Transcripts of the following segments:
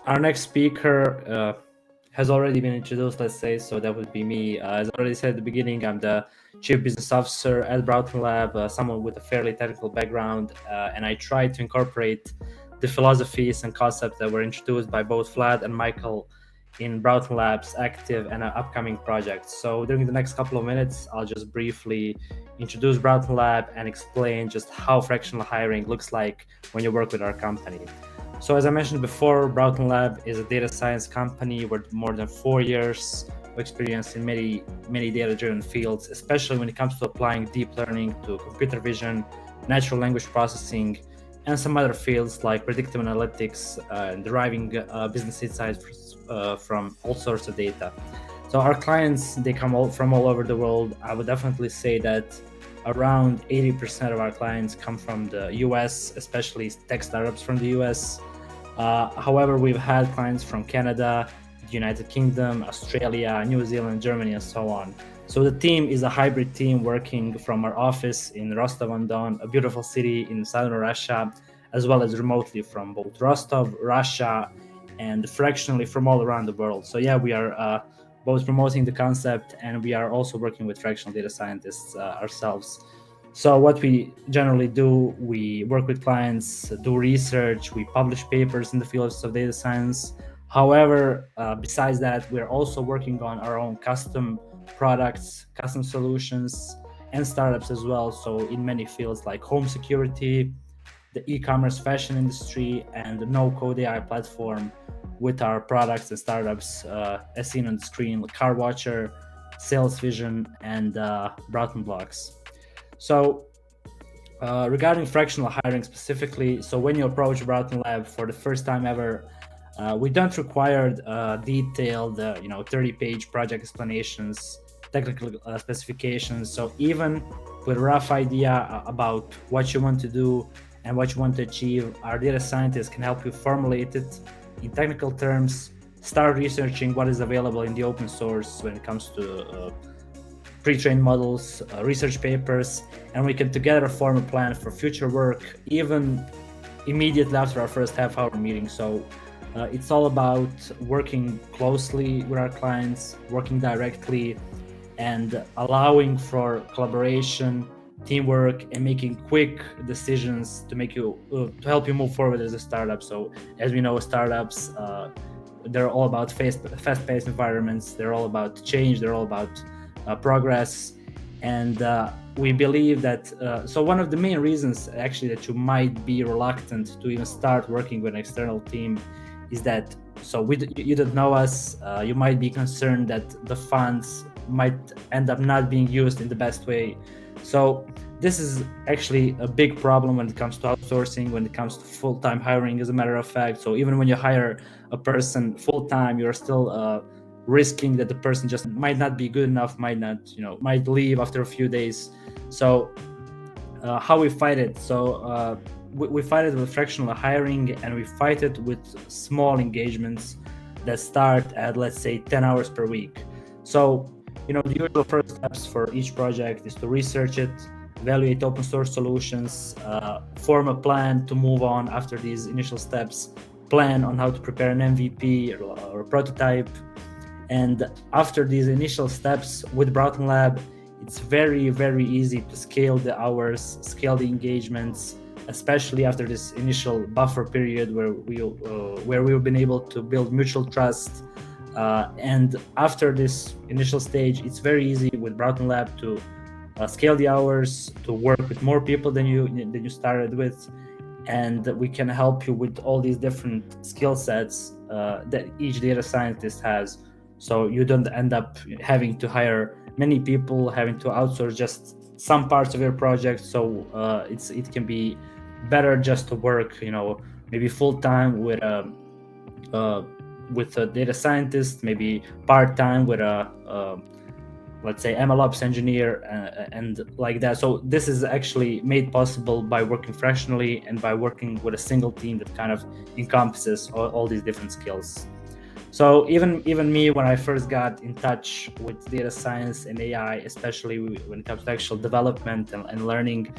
Our next speaker has already been introduced, let's say, so that would be me. As I already said at the beginning, I'm the Chief Business Officer at BroutonLab, someone with a fairly technical background, and I try to incorporate the philosophies and concepts that were introduced by both Vlad and Michael in BroutonLab's active and upcoming projects. So during the next couple of minutes, I'll just briefly introduce BroutonLab and explain just how fractional hiring looks like when you work with our company. So as I mentioned before, BroutonLab is a data science company with more than 4 years of experience in many data-driven fields, especially when it comes to applying deep learning to computer vision, natural language processing, and some other fields like predictive analytics and deriving business insights from all sorts of data. So our clients, they come from all over the world. I would definitely say that around 80% of our clients come from the US, especially tech startups from the US. However, we've had clients from Canada, the United Kingdom, Australia, New Zealand, Germany, and so on. So the team is a hybrid team working from our office in Rostov-on-Don, a beautiful city in southern Russia, as well as remotely from both Rostov, Russia, and fractionally from all around the world. So yeah, we are both promoting the concept, and we are also working with fractional data scientists ourselves. So what we generally do, we work with clients, do research, we publish papers in the fields of data science. However, besides that, we're also working on our own custom products, custom solutions, and startups as well. So in many fields like home security, the e-commerce fashion industry, and the no-code AI platform with our products and startups, as seen on the screen, like Car Watcher, Sales Vision, and Brouton Blocks. So regarding fractional hiring specifically, so when you approach BroutonLab for the first time ever, we don't require detailed, 30-page project explanations, technical specifications. So even with a rough idea about what you want to do and what you want to achieve, our data scientists can help you formulate it in technical terms, start researching what is available in the open source when it comes to pre-trained models, research papers, and we can together form a plan for future work, even immediately after our first half-hour meeting. So it's all about working closely with our clients, working directly, and allowing for collaboration, teamwork, and making quick decisions to to help you move forward as a startup. So as we know, startups, they're all about fast-paced environments. They're all about change. They're all about progress, and we believe that so one of the main reasons actually that you might be reluctant to even start working with an external team is that you don't know us, you might be concerned that the funds might end up not being used in the best way. So this is actually a big problem when it comes to outsourcing, when it comes to full-time hiring, as a matter of fact. So even when you hire a person full-time, you're still risking that the person just might not be good enough, might leave after a few days. So how we fight it? So we fight it with fractional hiring, and we fight it with small engagements that start at, let's say, 10 hours per week. So the usual first steps for each project is to research it, evaluate open source solutions, form a plan to move on after these initial steps, plan on how to prepare an MVP or a prototype. And after these initial steps with BroutonLab, it's very, very easy to scale the hours, scale the engagements, especially after this initial buffer period where we've been able to build mutual trust. And after this initial stage, it's very easy with BroutonLab to scale the hours, to work with more people than you started with, and we can help you with all these different skill sets that each data scientist has. So you don't end up having to hire many people, having to outsource just some parts of your project. So it can be better just to work, maybe full time with a data scientist, maybe part time with a let's say MLOps engineer, and like that. So this is actually made possible by working fractionally and by working with a single team that kind of encompasses all these different skills. So even me, when I first got in touch with data science and AI, especially when it comes to actual development and learning,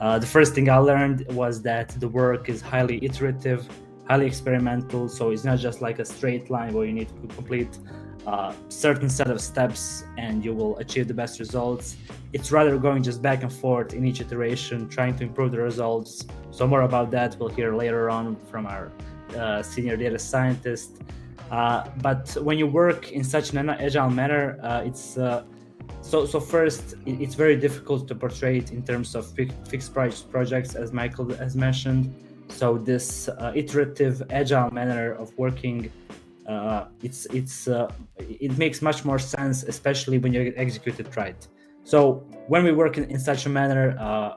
the first thing I learned was that the work is highly iterative. highly experimental. So it's not just like a straight line where you need to complete a certain set of steps and you will achieve the best results. It's rather going just back and forth in each iteration, trying to improve the results. So more about that we'll hear later on from our senior data scientist. But when you work in such an agile manner, so first, it's very difficult to portray it in terms of fixed price projects, as Michael has mentioned. So this iterative, agile manner of working, it makes much more sense, especially when you execute it right. So when we work in such a manner,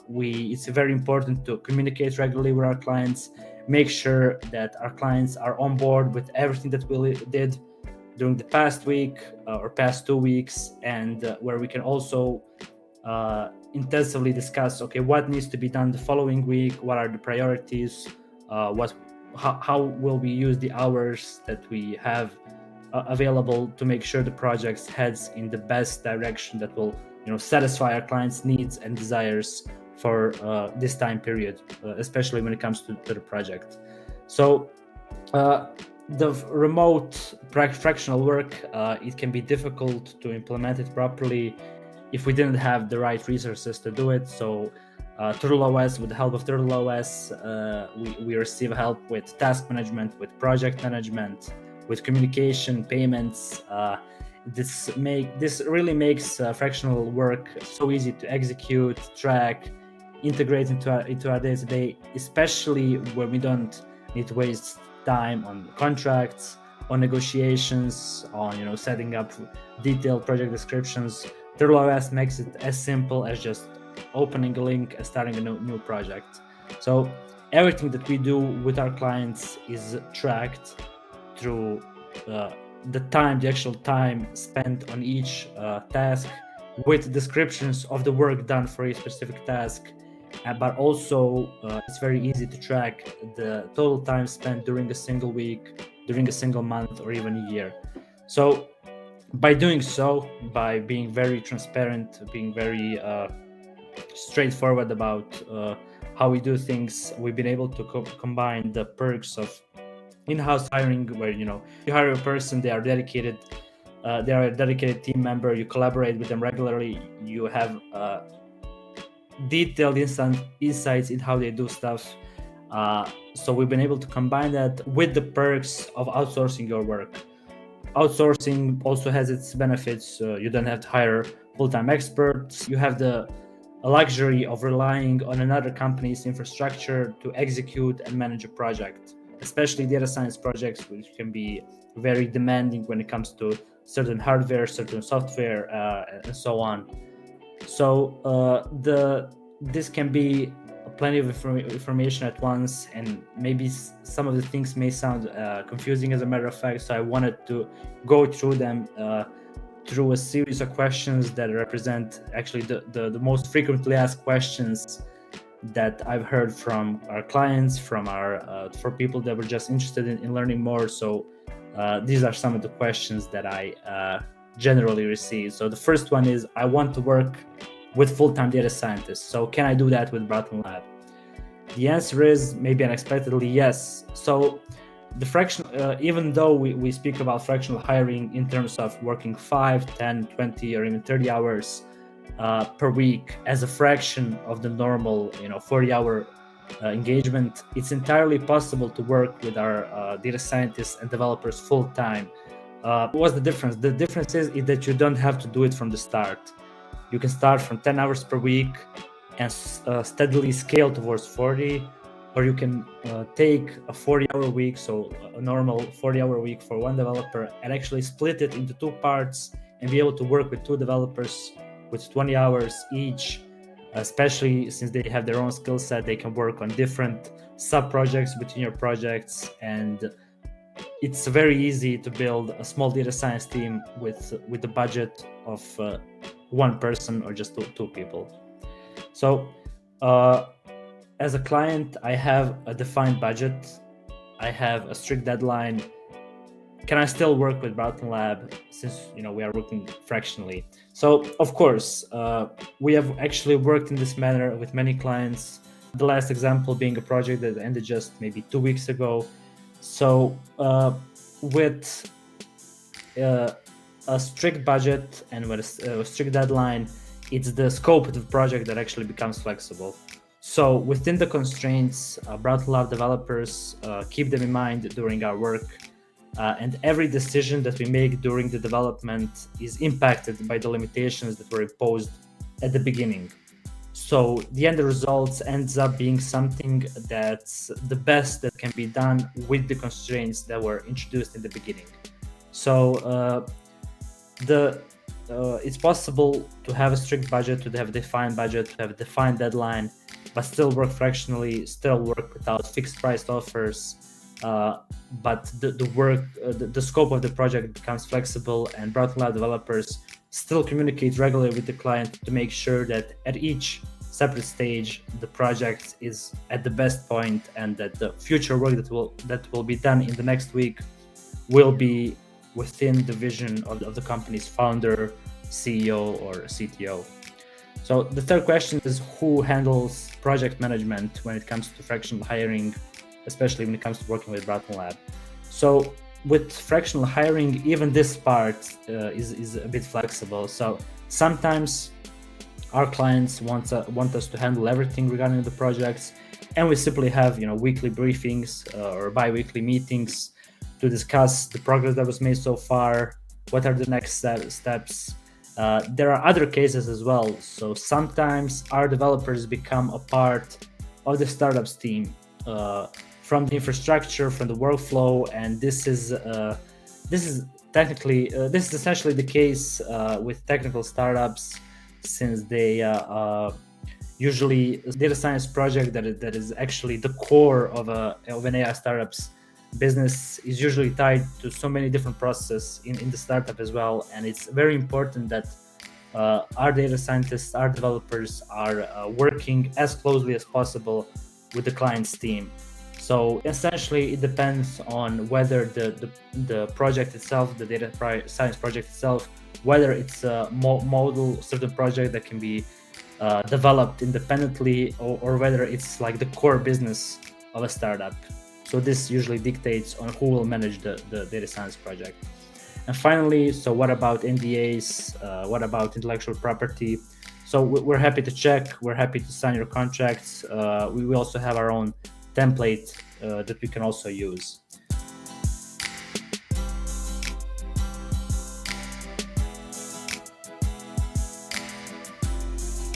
it's very important to communicate regularly with our clients, make sure that our clients are on board with everything that we did during the past week or past 2 weeks, and where we can also intensively discuss, okay, what needs to be done the following week, what are the priorities, how will we use the hours that we have available to make sure the project heads in the best direction that will satisfy our clients' needs and desires for this time period, especially when it comes to the project. So the remote fractional work, it can be difficult to implement it properly if we didn't have the right resources to do it. So TurtleOS, with the help of TurtleOS, we receive help with task management, with project management, with communication, payments. This really makes fractional work so easy to execute, track, integrate into our day-to-day, especially when we don't need to waste time on contracts, on negotiations, on setting up detailed project descriptions. TurtleOS makes it as simple as just opening a link and starting a new project. So everything that we do with our clients is tracked through the actual time spent on each task, with descriptions of the work done for a specific task. But also it's very easy to track the total time spent during a single week, during a single month, or even a year. So by doing so, by being very transparent, being very straightforward about how we do things, we've been able to combine the perks of in-house hiring, where you hire a person, they are a dedicated team member, you collaborate with them regularly, you have detailed insights in how they do stuff. So we've been able to combine that with the perks of outsourcing your work. Outsourcing also has its benefits. You don't have to hire full-time experts. You have the luxury of relying on another company's infrastructure to execute and manage a project, especially data science projects, which can be very demanding when it comes to certain hardware, certain software, and so on. So this can be plenty of information at once, and maybe some of the things may sound confusing as a matter of fact. So I wanted to go through them through a series of questions that represent actually the most frequently asked questions that I've heard from our clients, from for people that were just interested in learning more. So these are some of the questions that I generally receive. So the first one is, I want to work with full-time data scientists. So can I do that with BroutonLab? The answer is maybe unexpectedly yes. So the fractional, even though we speak about fractional hiring in terms of working 5, 10, 20, or even 30 hours per week as a fraction of the normal 40-hour engagement, it's entirely possible to work with our data scientists and developers full-time. What's the difference? The difference is that you don't have to do it from the start. You can start from 10 hours per week and steadily scale towards 40, or you can take a 40-hour week, so a normal 40-hour week for one developer, and actually split it into 2 parts and be able to work with 2 developers with 20 hours each, especially since they have their own skill set. They can work on different sub-projects within your projects, and it's very easy to build a small data science team with the budget of 1 person or just two people. So as a client, I have a defined budget, I have a strict deadline. Can I still work with BroutonLab since we are working fractionally? So of course, we have actually worked in this manner with many clients. The last example being a project that ended just maybe 2 weeks ago. So with a strict budget and with a strict deadline, it's the scope of the project that actually becomes flexible. So within the constraints, BroutonLab developers keep them in mind during our work, and every decision that we make during the development is impacted by the limitations that were imposed at the beginning. So the end results ends up being something that's the best that can be done with the constraints that were introduced in the beginning. So it's possible to have a strict budget, to have a defined budget, to have a defined deadline, but still work fractionally, still work without fixed priced offers. But the scope of the project becomes flexible, and BroutonLab developers still communicate regularly with the client to make sure that at each separate stage the project is at the best point, and that the future work that will be done in the next week will be within the vision of the company's founder, CEO, or CTO. So the third question is, who handles project management when it comes to fractional hiring, especially when it comes to working with BroutonLab? So with fractional hiring, even this part is a bit flexible. So sometimes our clients want us to handle everything regarding the projects, and we simply have weekly briefings or bi-weekly meetings to discuss the progress that was made so far, what are the next steps. There are other cases as well. So sometimes our developers become a part of the startups team, from the infrastructure, from the workflow, and this is essentially the case with technical startups, since they usually data science project that is actually the core of an AI startup's business is usually tied to so many different processes in the startup as well, and it's very important that our data scientists, our developers are working as closely as possible with the client's team. So essentially, it depends on whether the project itself, the data science project itself, whether it's a model certain project that can be developed independently, or whether it's like the core business of a startup. So this usually dictates on who will manage the data science project. And finally, so what about NDAs? What about intellectual property? So we're happy to check. We're happy to sign your contracts. We also have our own template that we can also use.